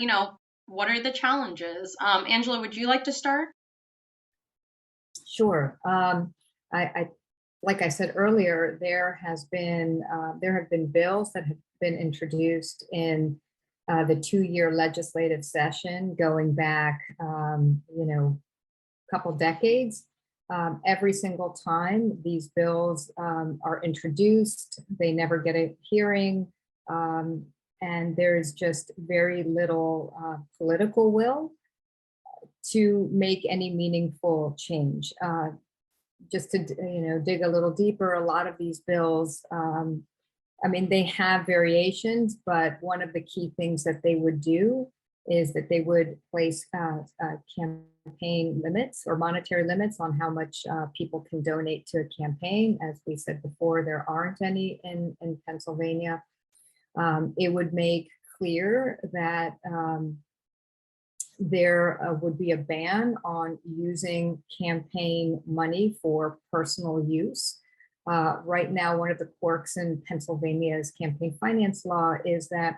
what are the challenges? Angela, would you like to start? Sure. I like I said earlier, there have been bills that have been introduced in the 2-year legislative session going back, couple decades. Every single time these bills are introduced, they never get a hearing, and there's just very little political will to make any meaningful change. Just to dig a little deeper, a lot of these bills, I mean, they have variations, but one of the key things that they would do is that they would place campaign limits or monetary limits on how much people can donate to a campaign. As we said before, there aren't any in Pennsylvania. It would make clear that there would be a ban on using campaign money for personal use. Right now, one of the quirks in Pennsylvania's campaign finance law is that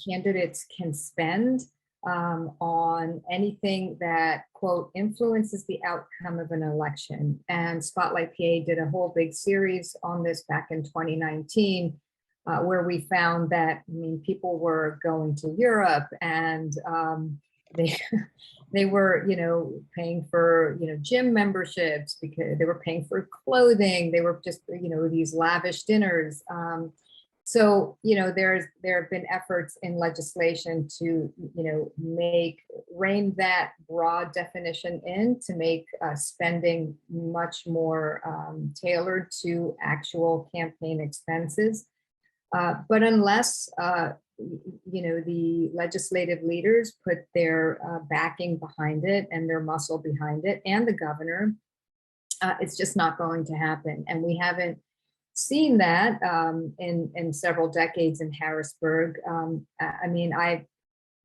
candidates can spend on anything that, quote, influences the outcome of an election. And Spotlight PA did a whole big series on this back in 2019, where we found that, I mean, people were going to Europe and they were, paying for, gym memberships, because they were paying for clothing. They were just, these lavish dinners. So, there have been efforts in legislation to, rein that broad definition in to make spending much more tailored to actual campaign expenses. But unless, the legislative leaders put their backing behind it and their muscle behind it, and the governor, it's just not going to happen. And we haven't seen that in several decades in Harrisburg. I mean, I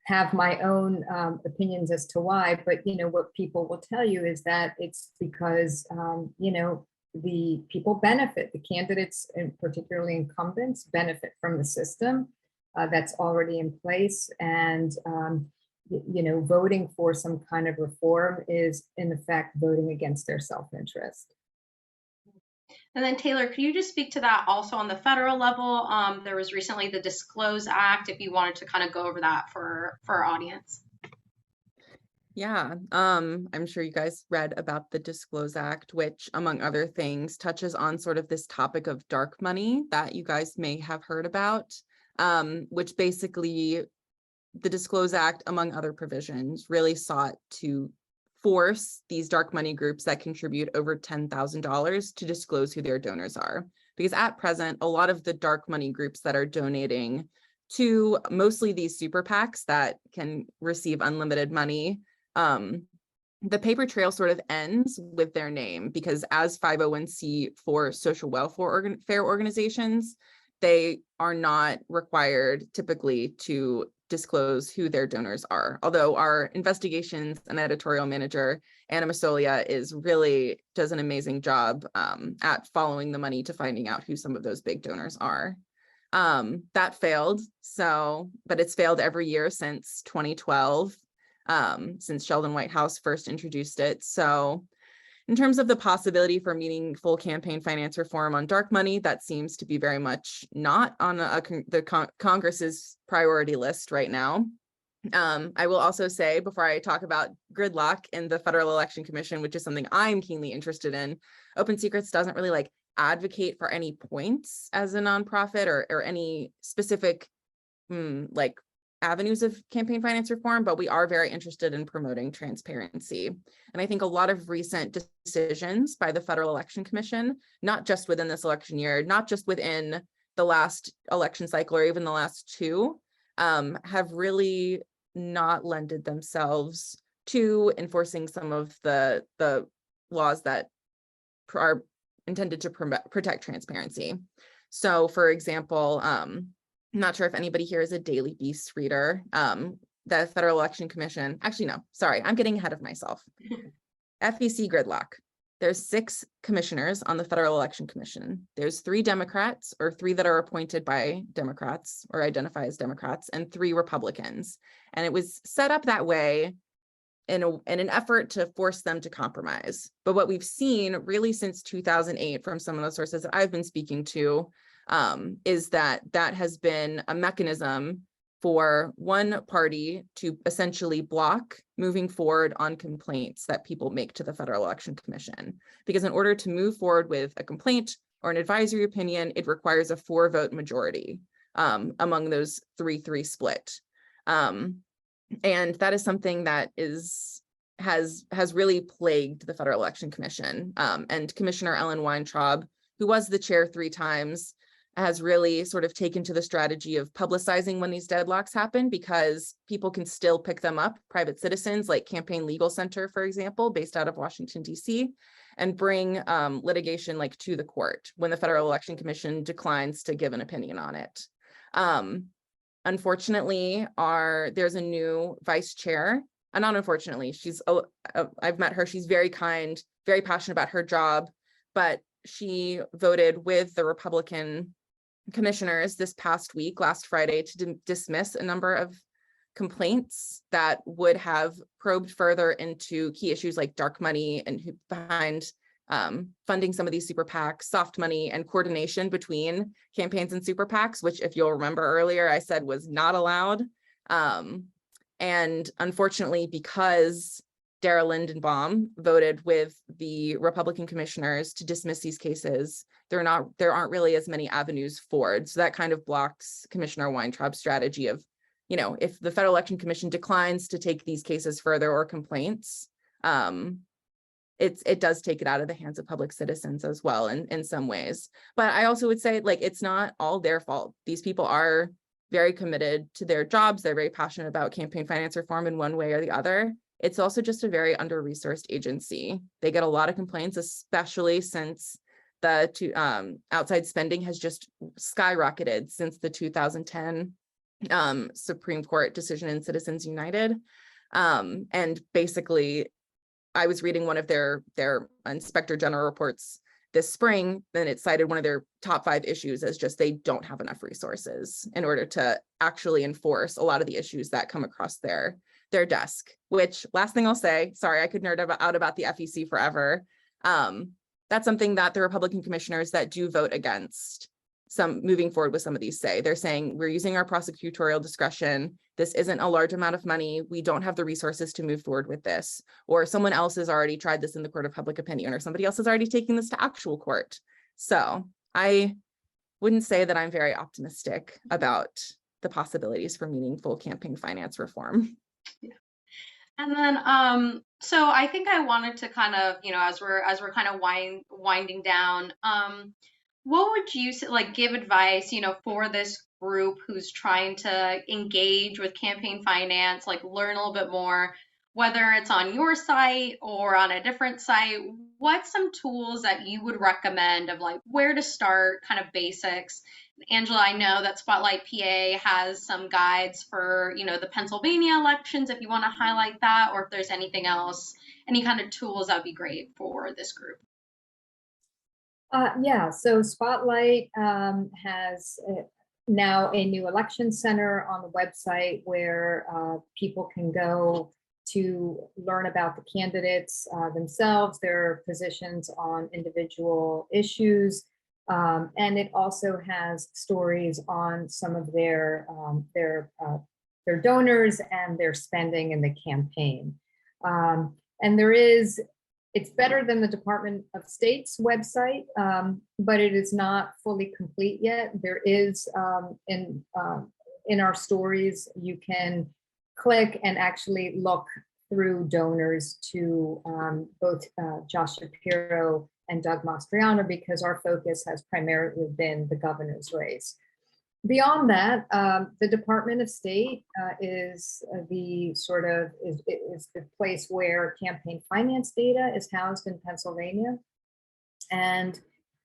have my own opinions as to why, but what people will tell you is that it's because the people benefit, the candidates, and particularly incumbents, benefit from the system that's already in place. And voting for some kind of reform is in effect voting against their self-interest. And then Taylor, can you just speak to that also on the federal level? There was recently the Disclose Act, if you wanted to kind of go over that for our audience. Yeah, I'm sure you guys read about the Disclose Act, which, among other things, touches on sort of this topic of dark money that you guys may have heard about, which basically the Disclose Act, among other provisions, really sought to force these dark money groups that contribute over $10,000 to disclose who their donors are. Because at present, a lot of the dark money groups that are donating to mostly these super PACs that can receive unlimited money, the paper trail sort of ends with their name, because as 501c4 social welfare organizations, they are not required typically to disclose who their donors are. Although our investigations and editorial manager, Anna Masolia, does an amazing job at following the money to finding out who some of those big donors are. That failed, but it's failed every year since 2012, since Sheldon Whitehouse first introduced it. So in terms of the possibility for meaningful campaign finance reform on dark money, that seems to be very much not on Congress's priority list right now. I will also say, before I talk about gridlock in the Federal Election Commission, which is something I'm keenly interested in, OpenSecrets doesn't really advocate for any points as a nonprofit or any specific avenues of campaign finance reform, but we are very interested in promoting transparency. And I think a lot of recent decisions by the Federal Election Commission, not just within this election year, not just within the last election cycle or even the last two, have really not lended themselves to enforcing some of the laws that are intended to protect transparency. So, for example, I'm not sure if anybody here is a Daily Beast reader. The Federal Election Commission, actually, no, sorry, I'm getting ahead of myself. FEC gridlock. there's 6 commissioners on the Federal Election Commission. There's 3 Democrats, or 3 that are appointed by Democrats or identify as Democrats, and 3 Republicans. And it was set up that way in an effort to force them to compromise. But what we've seen really since 2008 from some of the sources that I've been speaking to is that has been a mechanism for one party to essentially block moving forward on complaints that people make to the Federal Election Commission. Because in order to move forward with a complaint or an advisory opinion, it requires a 4-vote majority among those 3-3 split. And that is something that has really plagued the Federal Election Commission. And Commissioner Ellen Weintraub, who was the chair 3 times, has really sort of taken to the strategy of publicizing when these deadlocks happen, because people can still pick them up, private citizens like Campaign Legal Center, for example, based out of Washington, D.C., and bring litigation like to the court when the Federal Election Commission declines to give an opinion on it. Unfortunately, there's a new vice chair, and not unfortunately, I've met her, she's very kind, very passionate about her job, but she voted with the Republican commissioners this past week, last Friday, to dismiss a number of complaints that would have probed further into key issues like dark money and who behind funding some of these super PACs, soft money, and coordination between campaigns and super PACs, which, if you'll remember earlier, I said was not allowed. And unfortunately, because Dara Lindenbaum voted with the Republican commissioners to dismiss these cases, there aren't really as many avenues forward. So that kind of blocks Commissioner Weintraub's strategy of, if the Federal Election Commission declines to take these cases further or complaints, it does take it out of the hands of public citizens as well in some ways. But I also would say, it's not all their fault. These people are very committed to their jobs. They're very passionate about campaign finance reform in one way or the other. It's also just a very under-resourced agency. They get a lot of complaints, especially since the outside spending has just skyrocketed since the 2010 Supreme Court decision in Citizens United. And basically, I was reading one of their Inspector General reports this spring, and it cited one of their top 5 issues as just they don't have enough resources in order to actually enforce a lot of the issues that come across their desk. Which, last thing I'll say, sorry, I could nerd out about the FEC forever. That's something that the Republican commissioners that do vote against moving forward with some of these say. They're saying, we're using our prosecutorial discretion. This isn't a large amount of money. We don't have the resources to move forward with this. Or someone else has already tried this in the court of public opinion, or somebody else has already taken this to actual court. So I wouldn't say that I'm very optimistic about the possibilities for meaningful campaign finance reform. Yeah. And then, so I think I wanted to kind of, as we're kind of winding down, what would you give advice, for this group who's trying to engage with campaign finance, learn a little bit more, whether it's on your site or on a different site? What's some tools that you would recommend of where to start, kind of basics? Angela, I know that Spotlight PA has some guides for, the Pennsylvania elections, if you want to highlight that, or if there's anything else, any kind of tools that would be great for this group. Yeah, so Spotlight has now a new election center on the website where people can go to learn about the candidates themselves, their positions on individual issues. And it also has stories on some of their donors and their spending in the campaign. And it's better than the Department of State's website, but it is not fully complete yet. There is in our stories, you can click and actually look through donors to both Josh Shapiro and Doug Mastriano, because our focus has primarily been the governor's race. Beyond that, the Department of State is the place where campaign finance data is housed in Pennsylvania, and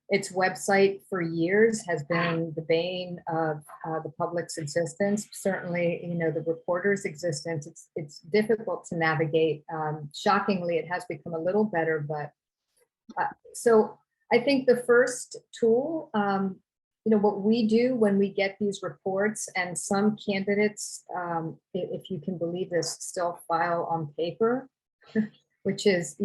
its website for years has been the bane of the public's existence. Certainly, the reporter's existence. It's difficult to navigate. Shockingly, it has become a little better, but So I think the first tool, what we do when we get these reports, and some candidates, if you can believe this, still file on paper, which is,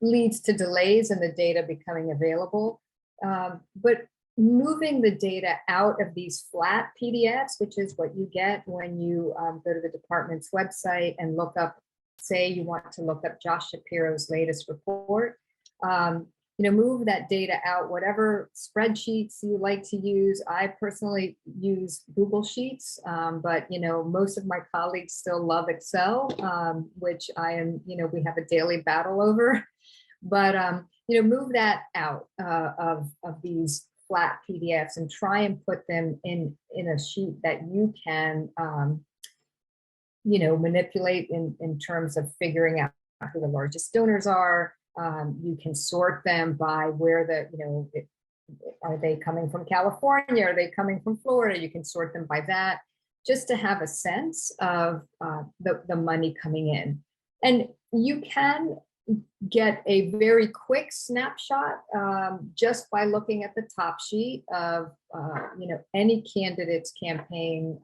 leads to delays in the data becoming available. But moving the data out of these flat PDFs, which is what you get when you go to the department's website and look up, say you want to look up Josh Shapiro's latest report, move that data out, whatever spreadsheets you like to use. I personally use Google Sheets, but most of my colleagues still love Excel, which I am, we have a daily battle over. But move that out of these flat PDFs and try and put them in a sheet that you can manipulate in terms of figuring out who the largest donors are. You can sort them by where are they coming from California? Are they coming from Florida? You can sort them by that, just to have a sense of the money coming in. And you can get a very quick snapshot just by looking at the top sheet of any candidate's campaign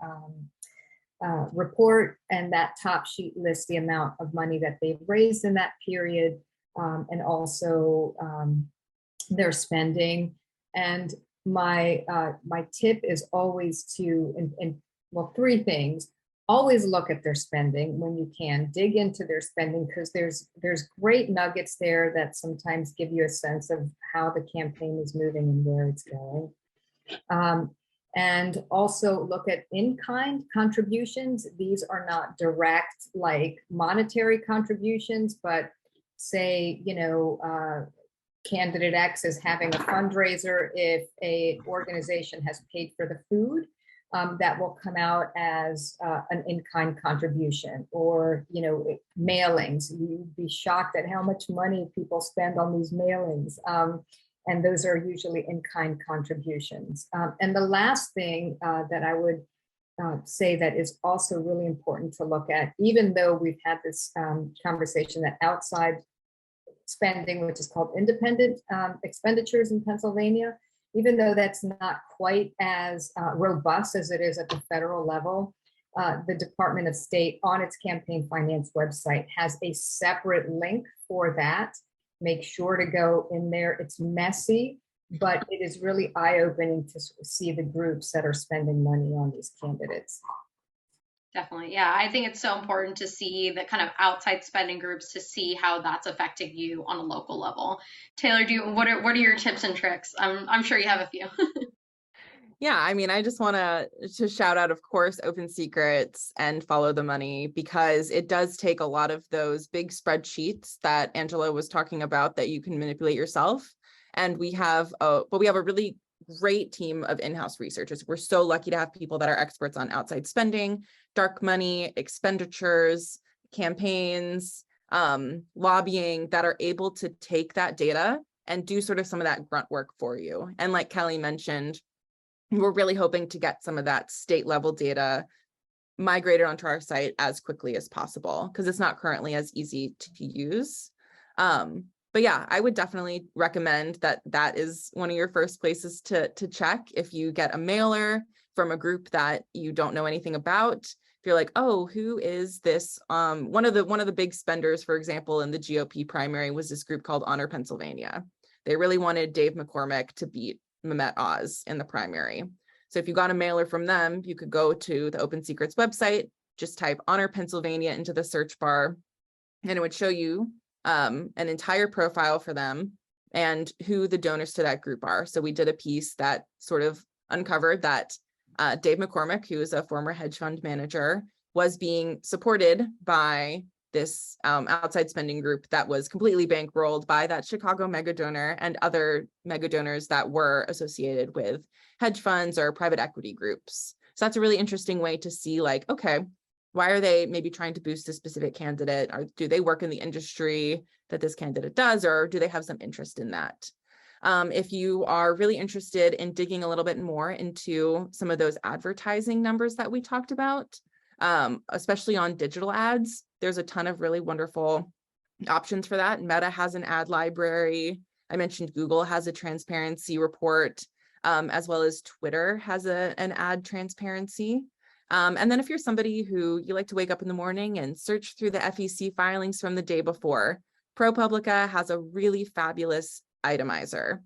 report, and that top sheet lists the amount of money that they've raised in that period, and also their spending. And my tip is always to, well, three things. Always look at their spending when you can. Dig into their spending, because there's great nuggets there that sometimes give you a sense of how the campaign is moving and where it's going. And also look at in-kind contributions. These are not direct, like monetary contributions, but say, candidate X is having a fundraiser. If a organization has paid for the food, that will come out as an in-kind contribution. Or mailings. You'd be shocked at how much money people spend on these mailings, and those are usually in-kind contributions. And the last thing that I would say that is also really important to look at, even though we've had this conversation that outside spending, which is called independent expenditures in Pennsylvania, even though that's not quite as robust as it is at the federal level, the Department of State on its campaign finance website has a separate link for that. Make sure to go in there. It's messy, but it is really eye-opening to see the groups that are spending money on these candidates. Definitely. Yeah. I think it's so important to see the kind of outside spending groups to see how that's affecting you on a local level. Taylor, what are your tips and tricks? I'm sure you have a few. Yeah, I mean, I just want to shout out, of course, OpenSecrets and Follow the Money, because it does take a lot of those big spreadsheets that Angela was talking about that you can manipulate yourself. And we have a really great team of in-house researchers. We're so lucky to have people that are experts on outside spending, dark money, expenditures, campaigns, lobbying, that are able to take that data and do sort of some of that grunt work for you. And like Kelly mentioned, we're really hoping to get some of that state level data migrated onto our site as quickly as possible, because it's not currently as easy to use. But yeah, I would definitely recommend that is one of your first places to check. If you get a mailer from a group that you don't know anything about, if you're like, oh, who is this? One of the big spenders, for example, in the GOP primary was this group called Honor Pennsylvania. They really wanted Dave McCormick to beat Mehmet Oz in the primary. So if you got a mailer from them, you could go to the OpenSecrets website, just type Honor Pennsylvania into the search bar, and it would show you an entire profile for them and who the donors to that group are. So we did a piece that sort of uncovered that Dave McCormick, who is a former hedge fund manager, was being supported by this outside spending group that was completely bankrolled by that Chicago mega donor and other mega donors that were associated with hedge funds or private equity groups. So that's a really interesting way to see, like, okay, why are they maybe trying to boost a specific candidate? Or do they work in the industry that this candidate does, or do they have some interest in that? If you are really interested in digging a little bit more into some of those advertising numbers that we talked about, especially on digital ads, there's a ton of really wonderful options for that. Meta has an ad library. I mentioned Google has a transparency report, as well as Twitter has an ad transparency. And then if you're somebody who you like to wake up in the morning and search through the FEC filings from the day before, ProPublica has a really fabulous itemizer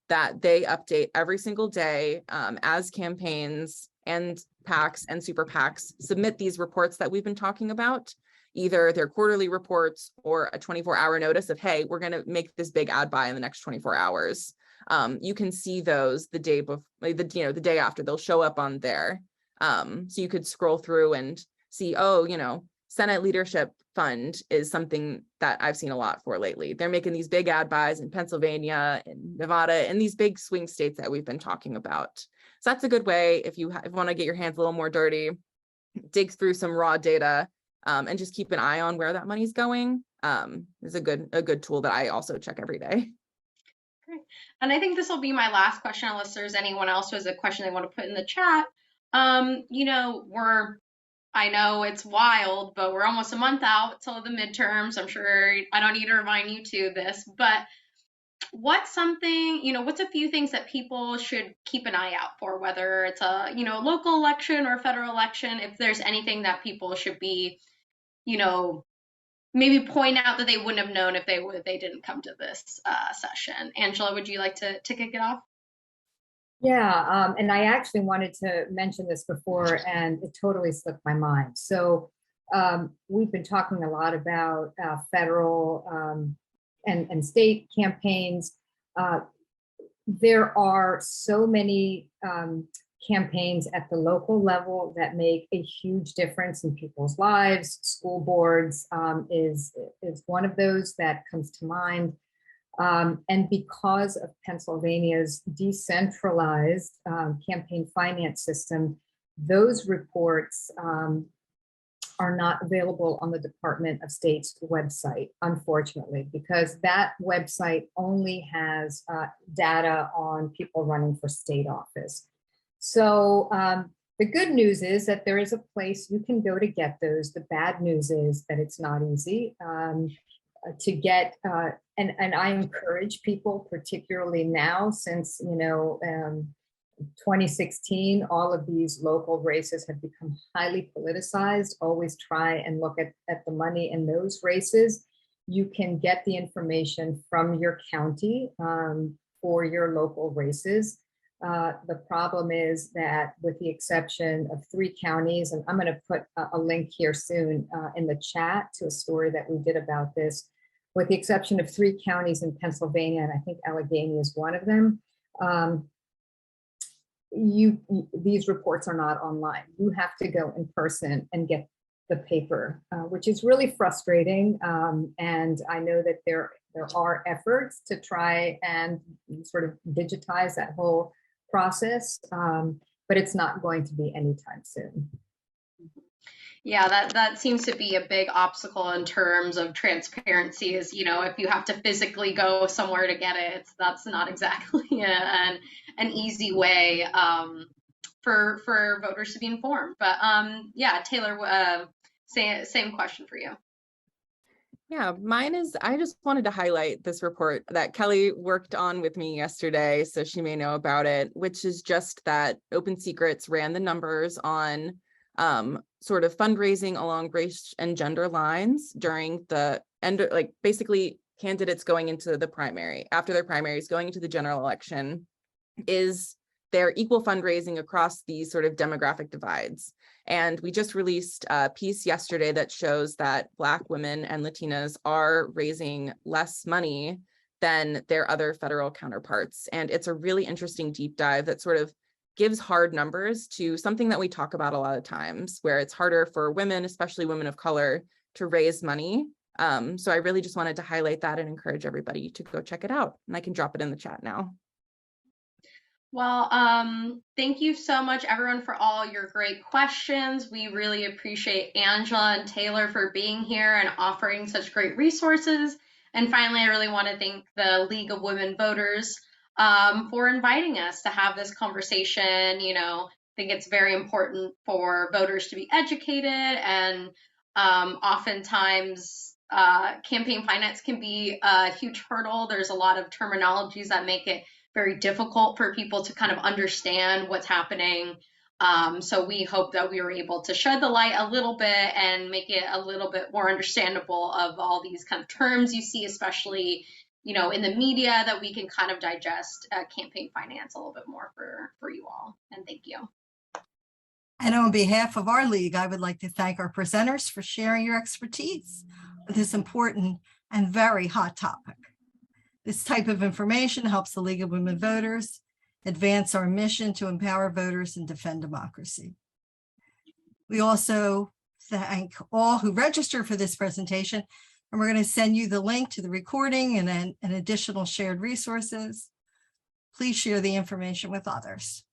that they update every single day as campaigns and PACs and super PACs submit these reports that we've been talking about, either their quarterly reports or a 24-hour notice of, hey, we're going to make this big ad buy in the next 24 hours. You can see those the day before, the day after. They'll show up on there. So you could scroll through and see, oh, Senate Leadership Fund is something that I've seen a lot for lately. They're making these big ad buys in Pennsylvania and Nevada and these big swing states that we've been talking about. So that's a good way if you want to get your hands a little more dirty, dig through some raw data and just keep an eye on where that money's going. Is a good tool that I also check every day. Great. And I think this will be my last question, unless there's anyone else who has a question they want to put in the chat. I know it's wild, but we're almost a month out till the midterms. I'm sure I don't need to remind you to this, but what's a few things that people should keep an eye out for, whether it's a, local election or federal election, if there's anything that people should be, maybe point out that they wouldn't have known if they didn't come to this session. Angela, would you like to kick it off? Yeah, and I actually wanted to mention this before, and it totally slipped my mind. So we've been talking a lot about federal and state campaigns. There are so many campaigns at the local level that make a huge difference in people's lives. School boards is one of those that comes to mind. And because of Pennsylvania's decentralized campaign finance system, those reports are not available on the Department of State's website, unfortunately, because that website only has data on people running for state office. So the good news is that there is a place you can go to get those. The bad news is that it's not easy to get, and I encourage people, particularly now, since 2016, all of these local races have become highly politicized. Always try and look at the money in those races. You can get the information from your county for your local races. The problem is that, with the exception of 3 counties, and I'm going to put a link here soon in the chat to a story that we did about this, with the exception of 3 counties in Pennsylvania, and I think Allegheny is one of them, these reports are not online. You have to go in person and get the paper, which is really frustrating. And I know that there are efforts to try and sort of digitize that whole process, but it's not going to be anytime soon. Yeah, that seems to be a big obstacle in terms of transparency, is, if you have to physically go somewhere to get it, that's not exactly an easy way for voters to be informed. But yeah, Taylor, same question for you. Yeah, mine is, I just wanted to highlight this report that Kelly worked on with me yesterday, so she may know about it, which is just that OpenSecrets ran the numbers on sort of fundraising along race and gender lines during the end, like basically candidates going into the primary, after their primaries, going into the general election, is their equal fundraising across these sort of demographic divides. And we just released a piece yesterday that shows that Black women and Latinas are raising less money than their other federal counterparts. And it's a really interesting deep dive that sort of gives hard numbers to something that we talk about a lot of times, where it's harder for women, especially women of color, to raise money. So I really just wanted to highlight that and encourage everybody to go check it out. And I can drop it in the chat now. Well, thank you so much, everyone, for all your great questions. We really appreciate Angela and Taylor for being here and offering such great resources. And finally, I really want to thank the League of Women Voters for inviting us to have this conversation. I think it's very important for voters to be educated, and oftentimes campaign finance can be a huge hurdle. There's a lot of terminologies that make it very difficult for people to kind of understand what's happening. So we hope that we were able to shed the light a little bit and make it a little bit more understandable of all these kind of terms you see, especially, you know, in the media, that we can kind of digest campaign finance a little bit more for you all. And thank you. And on behalf of our league, I would like to thank our presenters for sharing your expertise with this important and very hot topic. This type of information helps the League of Women Voters advance our mission to empower voters and defend democracy. We also thank all who registered for this presentation, and we're going to send you the link to the recording and additional shared resources. Please share the information with others.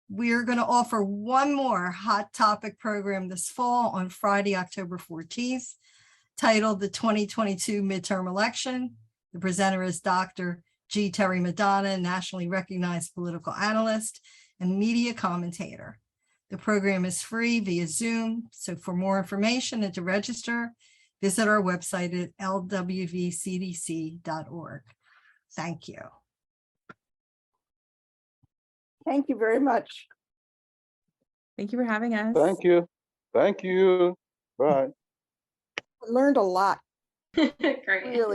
We're going to offer one more hot topic program this fall on Friday, October 14th, titled The 2022 Midterm Election. The presenter is Dr. G. Terry Madonna, nationally recognized political analyst and media commentator. The program is free via Zoom. So for more information and to register, visit our website at LWV-CDC.org. Thank you. Thank you very much. Thank you for having us. Thank you. Thank you. Bye. Learned a lot. Great. Really.